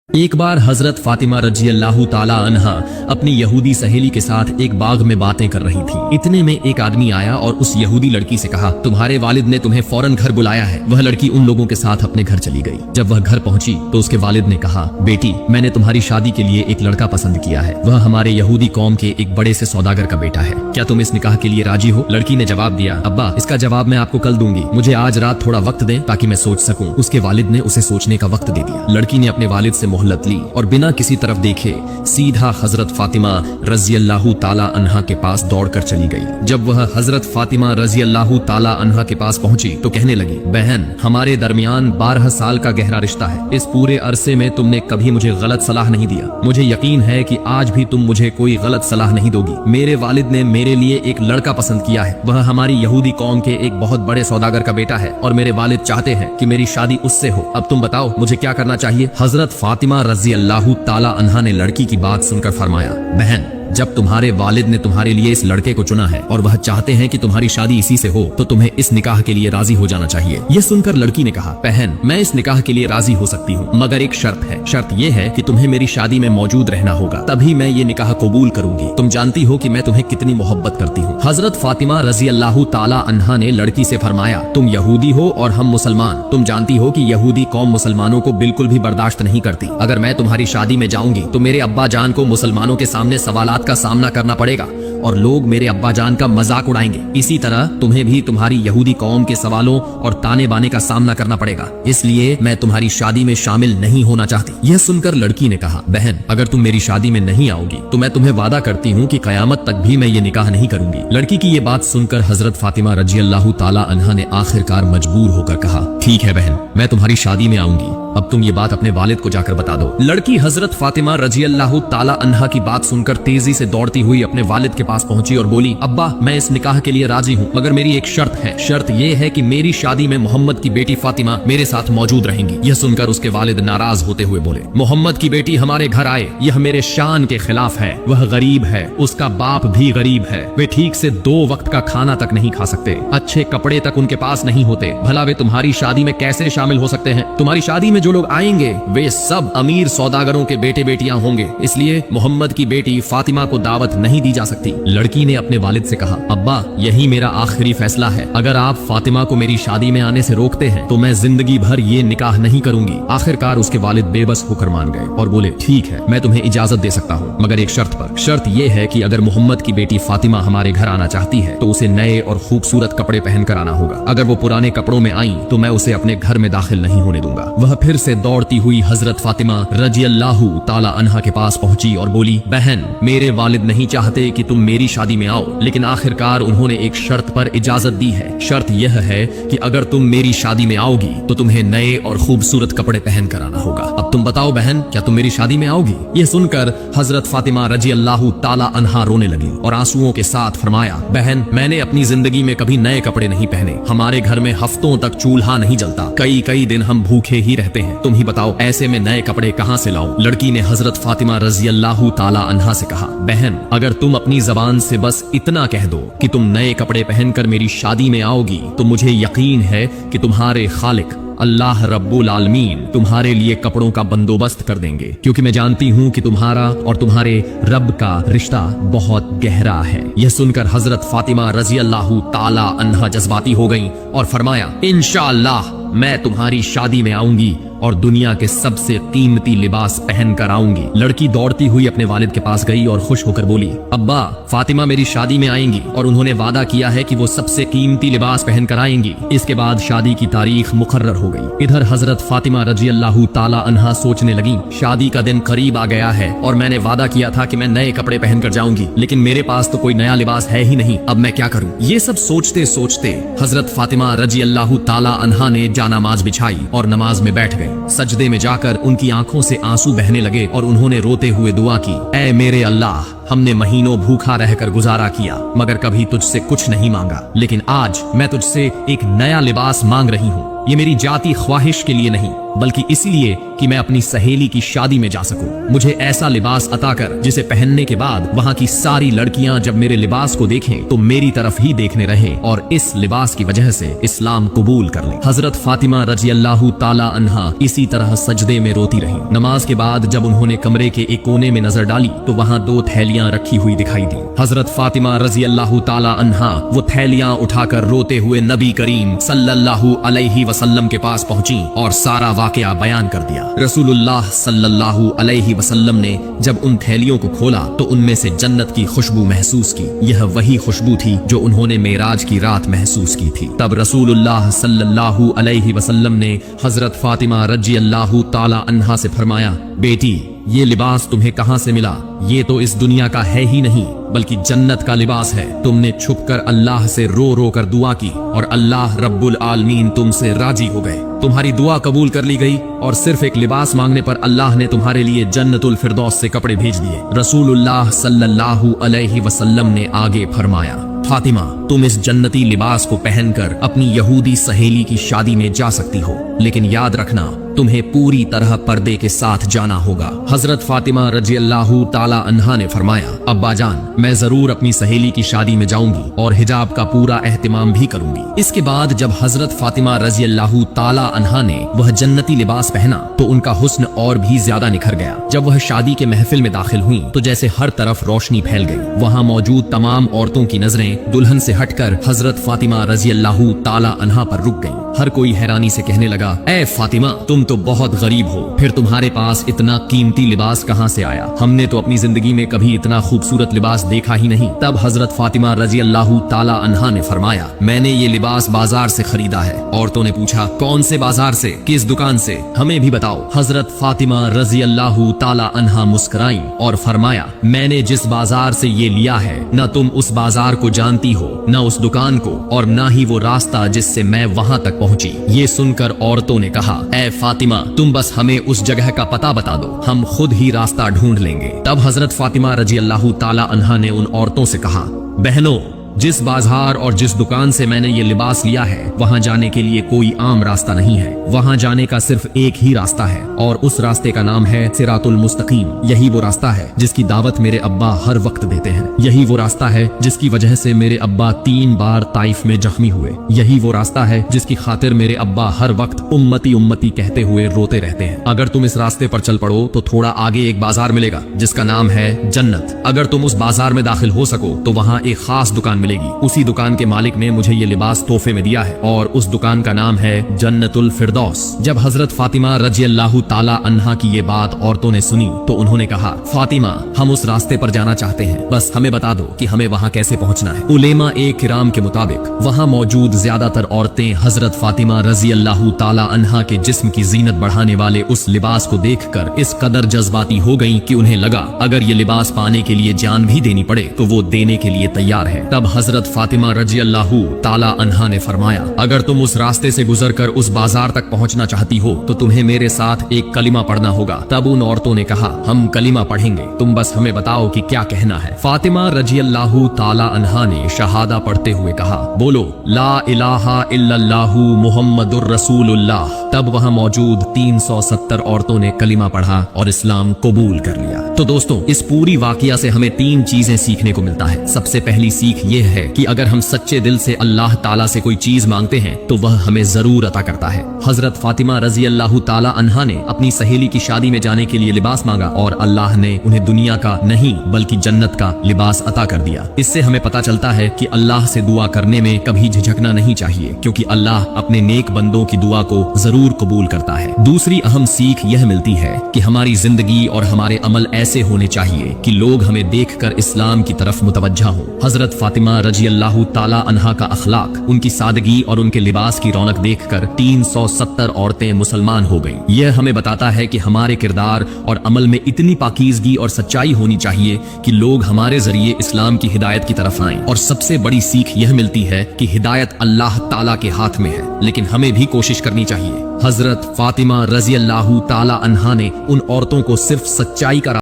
एक बार हजरत फातिमा रजी अल्लाह ताला अन्हा अपनी यहूदी सहेली के साथ एक बाग में बातें कर रही थी। इतने में एक आदमी आया और उस यहूदी लड़की से कहा, तुम्हारे वालिद ने तुम्हें फौरन घर बुलाया है। वह लड़की उन लोगों के साथ अपने घर चली गई। जब वह घर पहुंची तो उसके वालिद ने कहा, बेटी, मैंने तुम्हारी शादी के लिए एक लड़का पसंद किया है। वह हमारे यहूदी कौम के एक बड़े से सौदागर का बेटा है। क्या तुम इस निकाह के लिए राजी हो? लड़की ने जवाब दिया, अब्बा, इसका जवाब मैं आपको कल दूंगी। मुझे आज रात थोड़ा वक्त दें ताकि मैं सोच सकूं। उसके वालिद ने उसे सोचने का वक्त दे दिया। लड़की ने अपने वालिद से मोहलत ली और बिना किसी तरफ देखे सीधा हजरत फातिमा रजी अल्लाह ताला अन्हा के पास दौड़कर चली गई। जब वह हजरत फातिमा रजी अल्लाह ताला अन्हा के पास पहुंची तो कहने लगी, बहन, हमारे दरमियान 12 साल का गहरा रिश्ता है। इस पूरे अरसे में तुमने कभी मुझे गलत सलाह नहीं दिया। मुझे यकीन है कि आज भी तुम मुझे कोई गलत सलाह नहीं दोगी। मेरे वालिद ने मेरे लिए एक लड़का पसंद किया है। वह हमारी यहूदी कौम के एक बहुत बड़े सौदागर का बेटा है और मेरे वालिद चाहते हैं कि मेरी शादी उससे हो। अब तुम बताओ मुझे क्या करना चाहिए? हजरत फातिमा रजी अल्लाह ताला अन्हा ने लड़की की बात सुनकर फरमाया, बहन, जब तुम्हारे वालिद ने तुम्हारे लिए इस लड़के को चुना है और वह चाहते हैं कि तुम्हारी शादी इसी से हो, तो तुम्हें इस निकाह के लिए राजी हो जाना चाहिए। यह सुनकर लड़की ने कहा, बहन, मैं इस निकाह के लिए राजी हो सकती हूँ, मगर एक शर्त है। शर्त यह है कि तुम्हें मेरी शादी में मौजूद रहना होगा, तभी मैं ये निकाह कबूल करूंगी। तुम जानती हो कि मैं तुम्हें कितनी मोहब्बत करती हूँ। हजरत फातिमा रजी अल्लाह ताला अन्हा ने लड़की से फरमाया, तुम यहूदी हो और हम मुसलमान। तुम जानती हो कि यहूदी कौम मुसलमानों को बिल्कुल भी बर्दाश्त नहीं करती। अगर मैं तुम्हारी शादी में जाऊंगी तो मेरे अब्बा जान को मुसलमानों के सामने सवालात का सामना करना पड़ेगा और लोग मेरे अब्बा जान का मजाक उड़ाएंगे। इसी तरह तुम्हें भी तुम्हारी यहूदी कौम के सवालों और ताने बाने का सामना करना पड़ेगा। इसलिए मैं तुम्हारी शादी में शामिल नहीं होना चाहती। यह सुनकर लड़की ने कहा, बहन, अगर तुम मेरी शादी में नहीं आओगी तो मैं तुम्हें वादा करती हूँ कि कयामत तक भी मैं ये निकाह नहीं करूंगी। लड़की की ये बात सुनकर हजरत फातिमा रजी अल्लाह ताला अन्हा ने आखिरकार मजबूर होकर कहा, ठीक है बहन, मैं तुम्हारी शादी में आऊंगी। अब तुम ये बात अपने वालिद को जाकर बता दो। लड़की हजरत फातिमा रजी अल्लाह ताला अन्हा की बात सुनकर तेजी से दौड़ती हुई अपने वालिद के पास पहुंची और बोली, अब्बा, मैं इस निकाह के लिए राजी हूँ, मगर मेरी एक शर्त है। शर्त यह है कि मेरी शादी में मोहम्मद की बेटी फातिमा मेरे साथ मौजूद रहेंगी। यह सुनकर उसके वालिद नाराज होते हुए बोले, मोहम्मद की बेटी हमारे घर आए, यह मेरे शान के खिलाफ है। वह गरीब है, उसका बाप भी गरीब है। वे ठीक से 2 वक्त का खाना तक नहीं खा सकते, अच्छे कपड़े तक उनके पास नहीं होते। भला वे तुम्हारी शादी में कैसे शामिल हो सकते हैं? तुम्हारी शादी में जो लोग आएंगे वे सब अमीर सौदागरों के बेटे बेटियां होंगे, इसलिए मोहम्मद की बेटी फातिमा को दावत नहीं दी जा सकती। लड़की ने अपने वालिद से कहा, अब्बा, यही मेरा आखिरी फैसला है। अगर आप फातिमा को मेरी शादी में आने से रोकते हैं तो मैं जिंदगी भर ये निकाह नहीं करूंगी। आखिरकार उसके वालिद बेबस होकर मान गए और बोले, ठीक है, मैं तुम्हें इजाजत दे सकता हूँ, मगर एक शर्त पर। शर्त यह है कि अगर मोहम्मद की बेटी फातिमा हमारे घर आना चाहती है तो उसे नए और खूबसूरत कपड़े पहनकर आना होगा। अगर वो पुराने कपड़ों में आई तो मैं उसे अपने घर में दाखिल नहीं होने दूंगा। वह फिर से दौड़ती हुई हजरत फातिमा रजी अल्लाह ताला अन्हा के पास पहुंची और बोली, बहन, मेरे वालिद नहीं चाहते कि तुम मेरी शादी में आओ, लेकिन आखिरकार उन्होंने एक शर्त पर इजाजत दी है। शर्त यह है कि अगर तुम मेरी शादी में आओगी तो तुम्हें नए और खूबसूरत कपड़े पहन कर आना होगा। अब तुम बताओ बहन, क्या तुम मेरी शादी में आओगी? यह सुनकर हजरत फातिमा रजी अल्लाह ताला अन्हा रोने लगी और आंसुओं के साथ फरमाया, बहन, मैंने अपनी जिंदगी में कभी नए कपड़े नहीं पहने। हमारे घर में हफ्तों तक चूल्हा नहीं जलता, कई कई दिन हम भूखे ही रहते हैं। तुम ही बताओ, ऐसे में नए कपड़े कहां से लाऊं? लड़की ने हजरत फातिमा रजी अल्लाह ताला अन्हा से कहा, बहन, अगर तुम अपनी जबान से बस इतना कह दो कि तुम नए कपड़े पहनकर मेरी शादी में आओगी तो मुझे यकीन है कि तुम्हारे खालिक अल्लाह रब्बुल आलमीन तुम्हारे लिए कपड़ों का बंदोबस्त कर देंगे, क्योंकि मैं जानती हूँ कि तुम्हारा और तुम्हारे रब का रिश्ता बहुत गहरा है। यह सुनकर हजरत फातिमा रजी अल्लाह ताला अन्हा जज्बाती हो गईं और फरमाया, इंशाअल्लाह मैं तुम्हारी शादी में आऊंगी और दुनिया के सबसे कीमती लिबास पहन कर आऊंगी। लड़की दौड़ती हुई अपने वालिद के पास गई और खुश होकर बोली, अब्बा, फातिमा मेरी शादी में आएंगी और उन्होंने वादा किया है कि वो सबसे कीमती लिबास पहन कर आएंगी। इसके बाद शादी की तारीख मुकर्रर हो गई। इधर हजरत फातिमा रजी अल्लाह ताला अन्हा सोचने लगी, शादी का दिन करीब आ गया है और मैंने वादा किया था कि मैं नए कपड़े पहन कर जाऊंगी, लेकिन मेरे पास तो कोई नया लिबास है ही नहीं। अब मैं क्या करूं? ये सब सोचते सोचते हजरत फातिमा रजी अल्लाह ताला अन्हा ने नमाज बिछाई और नमाज में बैठ गए। सजदे में जाकर उनकी आंखों से आंसू बहने लगे और उन्होंने रोते हुए दुआ की, ऐ मेरे अल्लाह, हमने महीनों भूखा रहकर गुजारा किया मगर कभी तुझसे कुछ नहीं मांगा, लेकिन आज मैं तुझसे एक नया लिबास मांग रही हूँ। ये मेरी जाती ख्वाहिश के लिए नहीं, बल्कि इसलिए कि मैं अपनी सहेली की शादी में जा सकूं। मुझे ऐसा लिबास अता कर जिसे पहनने के बाद वहाँ की सारी लड़कियां जब मेरे लिबास को देखें तो मेरी तरफ ही देखने रहें और इस लिबास की वजह से इस्लाम कबूल कर लें। हजरत फातिमा रजी अल्लाह ताला अन्हा इसी तरह सजदे में रोती रही। नमाज के बाद जब उन्होंने कमरे के एक कोने में नजर डाली तो वहाँ 2 थैलियां रखी हुई दिखाई दी। हजरत फातिमा रजी अल्लाह ताला अन्हा वो थैलियां उठाकर रोते हुए नबी करीम सल्लल्लाहु अलैहि वसल्लम के पास पहुंची और सारा वाकया बयान कर दिया। रसूलुल्लाह सल्लल्लाहु अलैहि वसल्लम ने जब उन थैलियों को खोला तो उनमें से जन्नत की खुशबू महसूस की। यह वही खुशबू थी जो उन्होंने मेराज की रात महसूस की थी। तब रसूलुल्लाह सल्लल्लाहु अलैहि वसल्लम ने हजरत फातिमा रजी अल्लाह ताला अन्हा से फरमाया, बेटी ये लिबास तुम्हें कहां से मिला? ये तो इस दुनिया का है ही नहीं बल्कि जन्नत का लिबास है। तुमने छुपकर अल्लाह से रो रो कर दुआ की और अल्लाह रब्बुल आलमीन तुमसे राजी हो गए। तुम्हारी दुआ कबूल कर ली गई और सिर्फ एक लिबास मांगने पर अल्लाह ने तुम्हारे लिए जन्नतुल फिरदौस से कपड़े भेज दिए। रसूलुल्लाह सल्लल्लाहु अलैहि वसल्लम ने आगे फरमाया, फातिमा तुम इस जन्नती लिबास को पहनकर अपनी यहूदी सहेली की शादी में जा सकती हो, लेकिन याद रखना तुम्हें पूरी तरह पर्दे के साथ जाना होगा। हजरत फातिमा रजी अल्लाह ताला अन्हा ने फरमाया, अब्बा जान मैं जरूर अपनी सहेली की शादी में जाऊंगी और हिजाब का पूरा एहतिमाम भी करूंगी। इसके बाद जब हजरत फातिमा रजी अल्लाह ताला अन्हा ने वह जन्नती लिबास पहना तो उनका हुस्न और भी ज्यादा निखर गया। जब वह शादी के महफिल में दाखिल हुई तो जैसे हर तरफ रोशनी फैल गई। वहाँ मौजूद तमाम औरतों की नजरें दुल्हन से हटकर हजरत फातिमा रजी अल्लाह ताला अन्हा पर रुक गईं। हर कोई हैरानी से कहने लगा, ए फातिमा तुम तो बहुत गरीब हो, फिर तुम्हारे पास इतना कीमती लिबास कहाँ से आया? हमने तो अपनी जिंदगी में कभी इतना खूबसूरत लिबास देखा ही नहीं। तब हजरत फातिमा रजी अल्लाह ताला अन्हा ने फरमाया, मैंने ये लिबास बाजार से खरीदा है। औरतों ने पूछा, कौन से बाजार से, किस दुकान से, हमें भी बताओ। हजरत फातिमा रजी अल्लाह ताला अन्हा मुस्कुराई और फरमाया, मैंने जिस बाजार से ये लिया है न तुम उस बाजार को जानती हो न उस दुकान को और न ही वो रास्ता जिससे मैं वहाँ तक पहुँची। ये सुनकर औरतों ने कहा, ए फातिमा तुम बस हमें उस जगह का पता बता दो, हम खुद ही रास्ता ढूंढ लेंगे। तब हजरत फातिमा रजी अल्लाह ताला अन्हा ने उन औरतों से कहा, बहनों जिस बाजार और जिस दुकान से मैंने ये लिबास लिया है वहाँ जाने के लिए कोई आम रास्ता नहीं है। वहाँ जाने का सिर्फ एक ही रास्ता है और उस रास्ते का नाम है सिरातुल मुस्तकीम। यही वो रास्ता है जिसकी दावत मेरे अब्बा हर वक्त देते हैं। यही वो रास्ता है जिसकी वजह से मेरे अब्बा 3 बार ताइफ में जख्मी हुए। यही वो रास्ता है जिसकी खातिर मेरे अब्बा हर वक्त उम्मती उम्मती कहते हुए रोते रहते हैं। अगर तुम इस रास्ते पर चल पड़ो तो थोड़ा आगे एक बाजार मिलेगा जिसका नाम है जन्नत। अगर तुम उस बाजार में दाखिल हो सको तो वहाँ एक खास दुकान मिलेगी। उसी दुकान के मालिक ने मुझे ये लिबास तोहफे में दिया है और उस दुकान का नाम है जन्नतुल फिरदौस। जब हजरत फातिमा रजी अल्लाह ताला अन्हा की ये बात औरतों ने सुनी तो उन्होंने कहा, फातिमा हम उस रास्ते पर जाना चाहते हैं, बस हमें बता दो कि हमें वहाँ कैसे पहुँचना है। उलेमा ए किराम के मुताबिक वहाँ मौजूद ज्यादातर औरतें हजरत फातिमा रजी अल्लाह ताला अन्हा के जिस्म की जीनत बढ़ाने वाले उस लिबास को देखकर इस कदर जज्बाती हो गईं कि उन्हें लगा अगर ये लिबास पाने के लिए जान भी देनी पड़े तो वो देने के लिए तैयार है। तब हजरत फातिमा रजी अल्लाह ताला अन्हा ने फरमाया, अगर तुम उस रास्ते से गुजरकर उस बाजार तक पहुंचना चाहती हो तो तुम्हें मेरे साथ एक कलिमा पढ़ना होगा। तब उन औरतों ने कहा, हम कलिमा पढ़ेंगे, तुम बस हमें बताओ कि क्या कहना है। फातिमा रजी अल्लाह ताला अन्हा ने शहादा पढ़ते हुए कहा, बोलो ला इलाहा इल्लल्लाहु मुहम्मदुर रसूलुल्लाह। तब वहाँ मौजूद 370 औरतों ने कलिमा पढ़ा और इस्लाम कबूल कर लिया। तो दोस्तों इस पूरी वाकया से हमें 3 चीजें सीखने को मिलता है। सबसे पहली सीख ये है कि अगर हम सच्चे दिल से अल्लाह ताला से कोई चीज मांगते हैं तो वह हमें जरूर अता करता है। हजरत फातिमा रजी अल्लाह ताला अन्हा ने अपनी सहेली की शादी में जाने के लिए लिबास मांगा और अल्लाह ने उन्हें दुनिया का नहीं बल्कि जन्नत का लिबास अता कर दिया। इससे हमें पता चलता है कि अल्लाह से दुआ करने में कभी झिझकना नहीं चाहिए क्योंकि अल्लाह अपने नेक बंदों की दुआ को जरूर कबूल करता है। दूसरी अहम सीख यह मिलती है कि हमारी जिंदगी और हमारे अमल ऐसे होने चाहिए कि लोग हमें देखकर इस्लाम की तरफ मुतवज्जा हो। हजरत फातिमा रजी अल्लाह ताला अन्हा का अखलाक, उनकी सादगी और उनके लिबास की रौनक देखकर 370 औरतें मुसलमान हो गईं। यह हमें बताता है कि हमारे किरदार और अमल में इतनी पाकीज़गी और सच्चाई होनी चाहिए कि लोग हमारे जरिए इस्लाम की हिदायत की तरफ आएं। और सबसे बड़ी सीख यह मिलती है कि हिदायत अल्लाह ताला के हाथ में है, लेकिन हमें भी कोशिश करनी चाहिए। हजरत फातिमा रजी अल्लाह ताला अन्हा ने उन औरतों को सिर्फ सच्चाई का